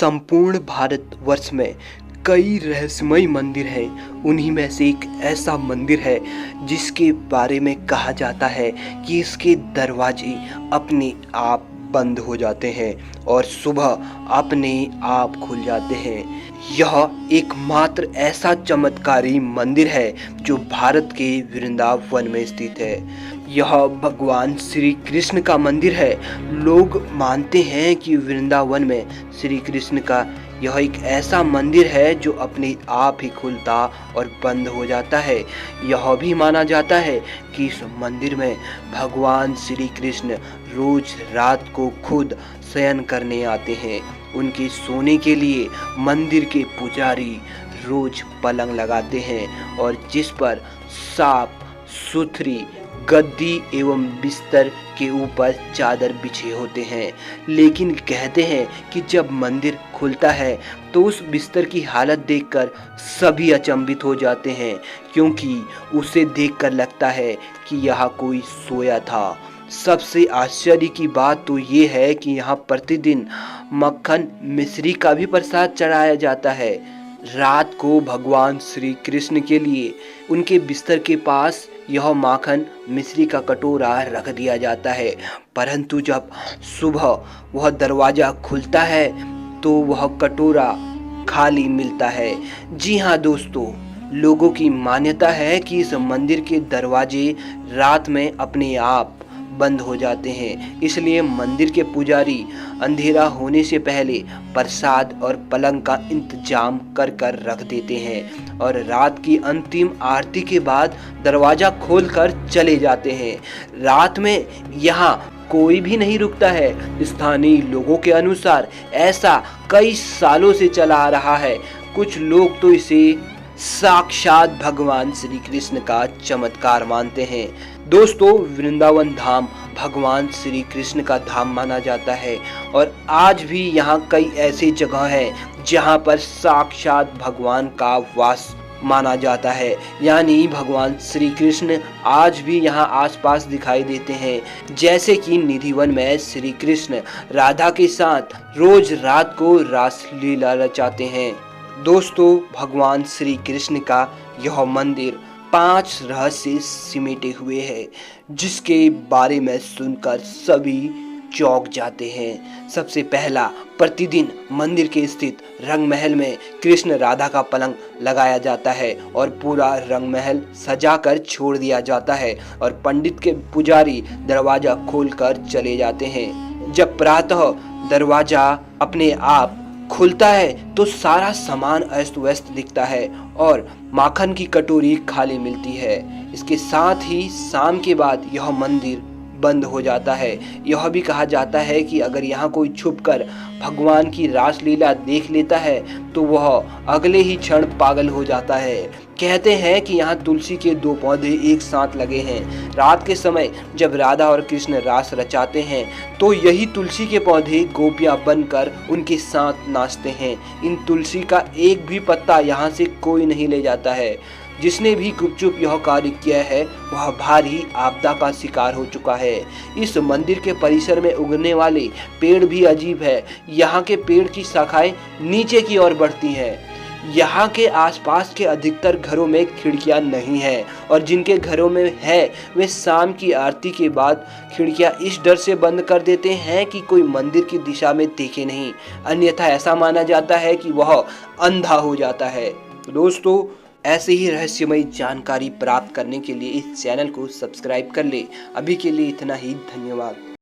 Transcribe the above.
संपूर्ण भारतवर्ष में कई रहस्यमय मंदिर हैं। उन्हीं में से एक ऐसा मंदिर है जिसके बारे में कहा जाता है कि इसके दरवाजे अपने आप बंद हो जाते हैं और सुबह अपने आप खुल जाते हैं। यह एकमात्र ऐसा चमत्कारी मंदिर है जो भारत के वृंदावन में स्थित है। यह भगवान श्री कृष्ण का मंदिर है। लोग मानते हैं कि वृंदावन में श्री कृष्ण का यह एक ऐसा मंदिर है जो अपने आप ही खुलता और बंद हो जाता है। यह भी माना जाता है कि इस मंदिर में भगवान श्री कृष्ण रोज रात को खुद शयन करने आते हैं। उनके सोने के लिए मंदिर के पुजारी रोज पलंग लगाते हैं और जिस पर साफ सुथरी गद्दी एवं बिस्तर के ऊपर चादर बिछे होते हैं। लेकिन कहते हैं कि जब मंदिर खुलता है तो उस बिस्तर की हालत देखकर सभी अचंभित हो जाते हैं, क्योंकि उसे देखकर लगता है कि यहाँ कोई सोया था। सबसे आश्चर्य की बात तो ये है कि यहाँ प्रतिदिन मक्खन मिश्री का भी प्रसाद चढ़ाया जाता है। रात को भगवान श्री कृष्ण के लिए उनके बिस्तर के पास यह माखन मिश्री का कटोरा रख दिया जाता है, परंतु जब सुबह वह दरवाजा खुलता है तो वह कटोरा खाली मिलता है। जी हाँ दोस्तों, लोगों की मान्यता है कि इस मंदिर के दरवाजे रात में अपने आप बंद हो जाते हैं, इसलिए मंदिर के पुजारी अंधेरा होने से पहले प्रसाद और पलंग का इंतजाम कर कर रख देते हैं और रात की अंतिम आरती के बाद दरवाजा खोलकर चले जाते हैं। रात में यहाँ कोई भी नहीं रुकता है। स्थानीय लोगों के अनुसार ऐसा कई सालों से चला आ रहा है। कुछ लोग तो इसे साक्षात भगवान श्री कृष्ण का चमत्कार मानते हैं। दोस्तों, वृंदावन धाम भगवान श्री कृष्ण का धाम माना जाता है और आज भी यहाँ कई ऐसी जगह हैं जहाँ पर साक्षात भगवान का वास माना जाता है। यानी भगवान श्री कृष्ण आज भी यहाँ आसपास दिखाई देते हैं। जैसे कि निधिवन में श्री कृष्ण राधा के साथ रोज रात को रासलीला रचाते हैं। दोस्तों, भगवान श्री कृष्ण का यह मंदिर 5 रहस्य सिमटे हुए है, जिसके बारे में सुनकर सभी चौंक जाते हैं। सबसे पहला, प्रतिदिन मंदिर के स्थित रंग महल में कृष्ण राधा का पलंग लगाया जाता है और पूरा रंग महल सजाकर छोड़ दिया जाता है और पंडित के पुजारी दरवाजा खोलकर चले जाते हैं। जब प्रातः दरवाजा अपने आप खुलता है तो सारा सामान अस्त व्यस्त दिखता है और माखन की कटोरी खाली मिलती है। इसके साथ ही शाम के बाद यह मंदिर बंद हो जाता है। यह भी कहा जाता है कि अगर यहाँ कोई छुपकर भगवान की रासलीला देख लेता है तो वह अगले ही क्षण पागल हो जाता है। कहते हैं कि यहाँ तुलसी के 2 पौधे एक साथ लगे हैं। रात के समय जब राधा और कृष्ण रास रचाते हैं तो यही तुलसी के पौधे गोपियां बनकर उनके साथ नाचते हैं। इन तुलसी का एक भी पत्ता यहाँ से कोई नहीं ले जाता है। जिसने भी गुपचुप यह कार्य किया है वह भारी आपदा का शिकार हो चुका है। इस मंदिर के परिसर में उगने वाले पेड़ भी अजीब है। यहाँ के पेड़ की शाखाएं नीचे की ओर बढ़ती हैं। यहाँ के आसपास के अधिकतर घरों में खिड़कियाँ नहीं हैं और जिनके घरों में है वे शाम की आरती के बाद खिड़कियाँ इस डर से बंद कर देते हैं कि कोई मंदिर की दिशा में देखे नहीं, अन्यथा ऐसा माना जाता है कि वह अंधा हो जाता है। दोस्तों, ऐसे ही रहस्यमय जानकारी प्राप्त करने के लिए इस चैनल को सब्सक्राइब कर ले। अभी के लिए इतना ही, धन्यवाद।